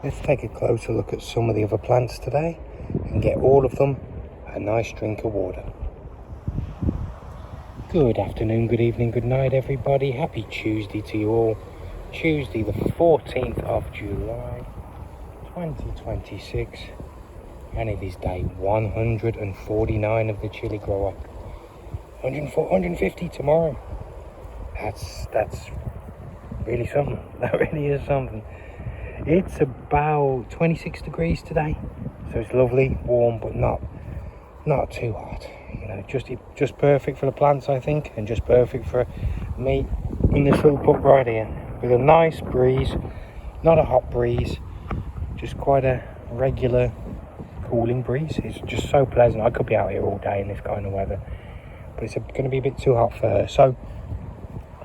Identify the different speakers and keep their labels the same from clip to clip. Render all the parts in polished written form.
Speaker 1: Let's take a closer look at some of the other plants today and get all of them a nice drink of water. Good afternoon, good evening, good night everybody. Happy Tuesday to you all. Tuesday the 14th of July 2026, and it is day 149 of the Chilli grow up. 150 tomorrow. That's really something. That really is something. It's about 26 degrees today, so it's lovely, warm, but not too hot. You know, just perfect for the plants, I think, and just perfect for me in this little pup right here, with a nice breeze, not a hot breeze, just quite a regular cooling breeze. It's just so pleasant. I could be out here all day in this kind of weather, but it's going to be a bit too hot for her. So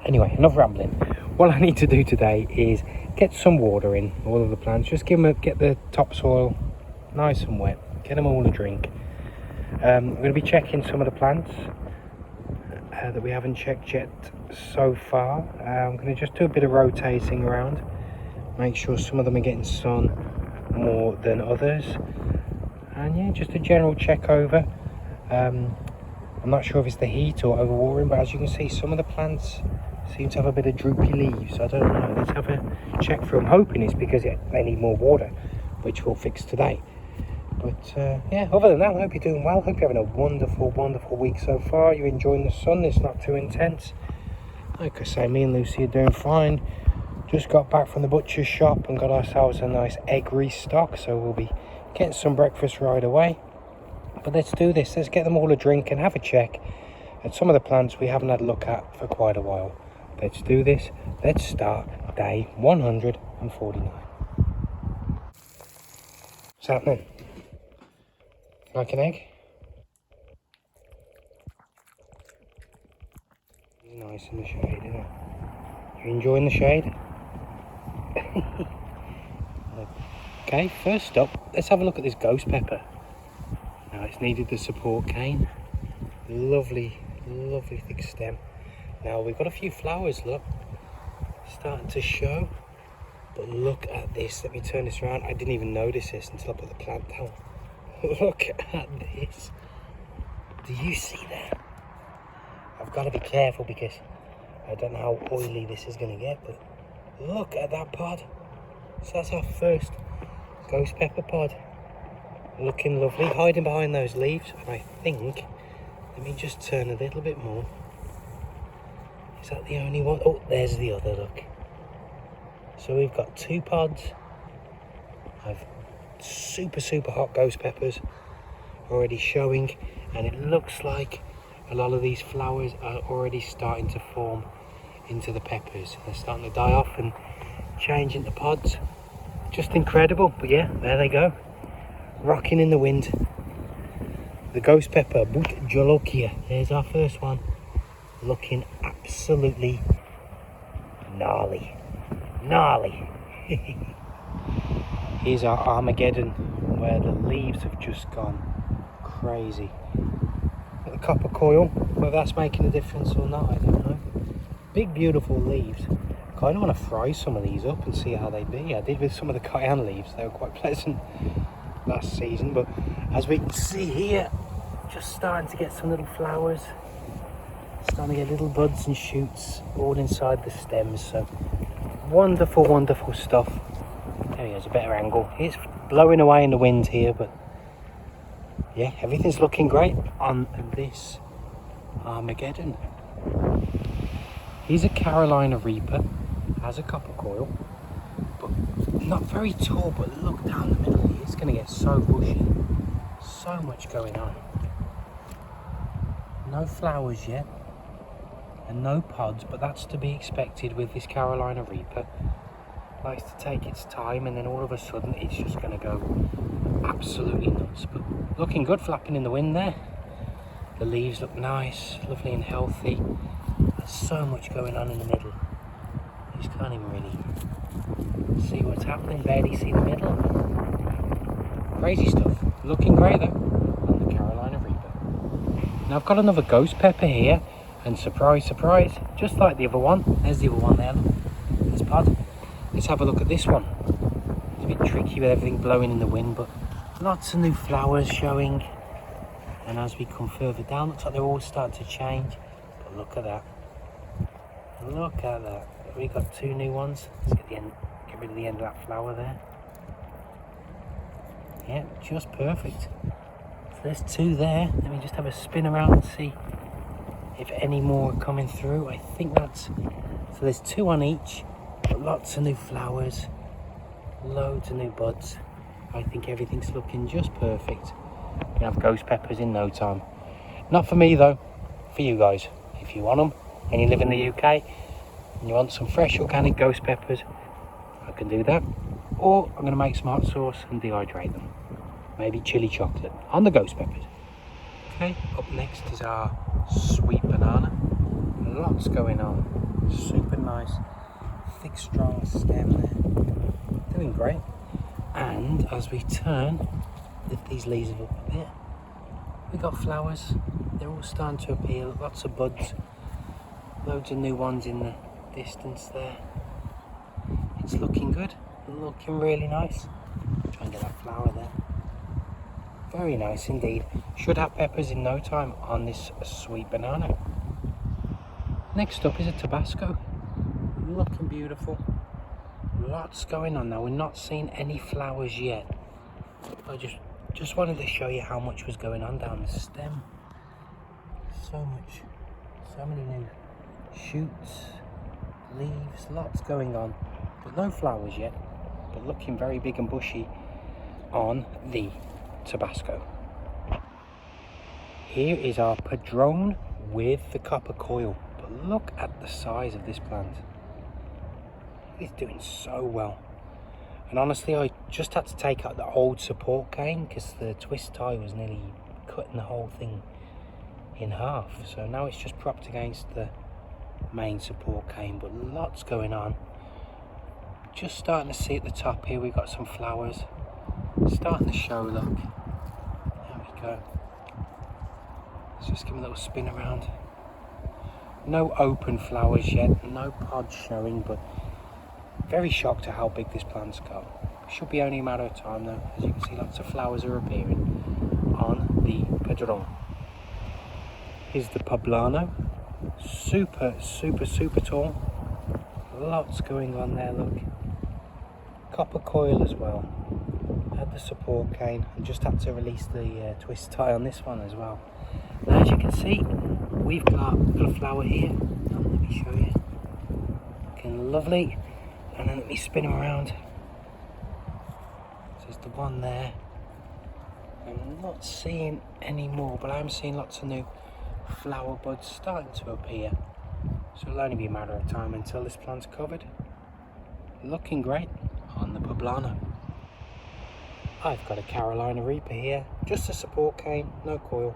Speaker 1: anyway, enough rambling. What I need to do today is get some water in all of the plants. Just get the topsoil nice and wet, get them all a drink. I'm going to be checking some of the plants that we haven't checked yet so far. I'm going to just do a bit of rotating around, make sure some of them are getting sun more than others, and yeah, just a general check over. I'm not sure if it's the heat or overwatering, but as you can see, some of the plants seem to have a bit of droopy leaves. I don't know, let's have a check through. I'm hoping it's because they need more water, which we'll fix today. But yeah, other than that, I hope you're doing well. Hope you're having a wonderful week so far. You're enjoying the sun, it's not too intense. Like I say, me and Lucy are doing fine. Just got back from the butcher's shop and got ourselves a nice egg restock, so we'll be getting some breakfast right away. But let's do this, let's get them all a drink and have a check at some of the plants we haven't had a look at for quite a while. Let's do this. Let's start day 149. What's happening? Like an egg? It's nice in the shade, isn't it? You enjoying the shade? Okay, first up, let's have a look at this ghost pepper. Now it's needed the support cane. Lovely thick stem. Now we've got a few flowers, look, starting to show, but look at this. Let me turn this around. I didn't even notice this until I put the plant down. Look at this. Do you see that? I've got to be careful because I don't know how oily this is going to get, but look at that pod. So that's our first ghost pepper pod. Looking lovely, hiding behind those leaves. And I think, let me just turn a little bit more. Is that the only one? Oh, there's the other, look. So we've got two pods of super hot ghost peppers already showing, and it looks like a lot of these flowers are already starting to form into the peppers. They're starting to die off and change into pods. Just incredible, but yeah, there they go. Rocking in the wind. The ghost pepper, Jolokia. There's our first one. Looking absolutely gnarly. Here's our Armageddon, where the leaves have just gone crazy. The copper coil, whether that's making a difference or not, I don't know. Big beautiful leaves. Kind of want to fry some of these up and see how they be. I did with some of the cayenne leaves. They were quite pleasant last season, but as we can see here, just starting to get some little flowers. Starting to get little buds and shoots all inside the stems. So wonderful stuff. There he is, a better angle. It's blowing away in the wind here, but yeah, everything's looking great on this Armageddon. He's a Carolina Reaper, has a copper coil, but not very tall. But look down the middle here, it's going to get so bushy. So much going on. No flowers yet, and no pods, but that's to be expected with this Carolina Reaper. Likes to take its time, and then all of a sudden it's just going to go absolutely nuts. But looking good, flapping in the wind there. The leaves look nice, lovely and healthy. There's so much going on in the middle. You just can't even really see what's happening, barely see the middle. Crazy stuff. Looking great though on the Carolina Reaper. Now I've got another ghost pepper here, and surprise, just like the other one. There's the other one there, look. This pod. Let's have a look at this one. a bit tricky with everything blowing in the wind, but lots of new flowers showing. And as we come further down, looks like they're all starting to change. But look at that. Look at that. We got 2 new ones. Let's get rid of the end of that flower there. Yeah, just perfect. So there's 2 there. Let me just have a spin around and see if any more are coming through. I think that's... So there's 2 on each, but lots of new flowers, loads of new buds. I think everything's looking just perfect. We have ghost peppers in no time. Not for me though, for you guys. If you want them and you live in the UK and you want some fresh organic ghost peppers, I can do that. Or I'm going to make some hot sauce and dehydrate them. Maybe chili chocolate on the ghost peppers. Okay, up next is our sweet banana. Lots going on. Super nice, thick, strong stem there. Doing great. And as we turn, lift these leaves up a bit. We got flowers. They're all starting to appear. Lots of buds. Loads of new ones in the distance there. It's looking good. Looking really nice. Try and get that flower there. Very nice indeed. Should have peppers in no time on this sweet banana. Next up is a Tabasco. Looking beautiful. Lots going on now. We're not seeing any flowers yet. I just wanted to show you how much was going on down the stem. So much. So many new shoots, leaves, lots going on. But no flowers yet. But looking very big and bushy on the Tabasco. Here is our Padrón with the copper coil. But look at the size of this plant. It's doing so well. And honestly, I just had to take out the old support cane because the twist tie was nearly cutting the whole thing in half. So now it's just propped against the main support cane, but lots going on. Just starting to see at the top here, we've got some flowers starting to show, look. There we go. Let's just give them a little spin around. No open flowers yet, no pods showing, but very shocked at how big this plant's got. Should be only a matter of time though. As you can see, lots of flowers are appearing on the Padrón. Here's the Poblano. Super tall. Lots going on there, look. Copper coil as well. Had the support cane and just had to release the twist tie on this one as well. Now, as you can see, we've got a flower here. Let me show you. Looking lovely. And then let me spin them around. So there's the one there. I'm not seeing any more, but I'm seeing lots of new flower buds starting to appear. So it'll only be a matter of time until this plant's covered. Looking great on the Poblano. I've got a Carolina Reaper here. Just a support cane, no coil,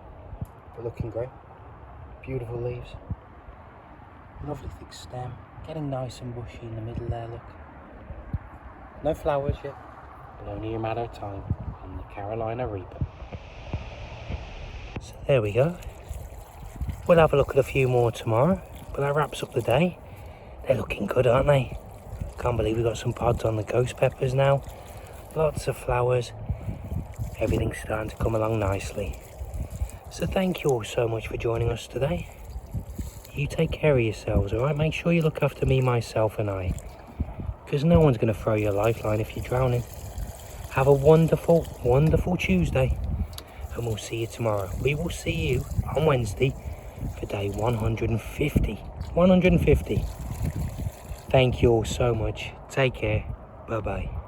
Speaker 1: but looking great. Beautiful leaves. Lovely thick stem. Getting nice and bushy in the middle there, look. No flowers yet, but only a matter of time on the Carolina Reaper. So there we go. We'll have a look at a few more tomorrow, but that wraps up the day. They're looking good, aren't they? Can't believe we've got some pods on the ghost peppers now. Lots of flowers. Everything's starting to come along nicely. So thank you all so much for joining us today. You take care of yourselves, alright? Make sure you look after me, myself and I. Because no one's going to throw you a lifeline if you're drowning. Have a wonderful, wonderful Tuesday. And we'll see you tomorrow. We will see you on Wednesday for day 150. 150. Thank you all so much. Take care. Bye-bye.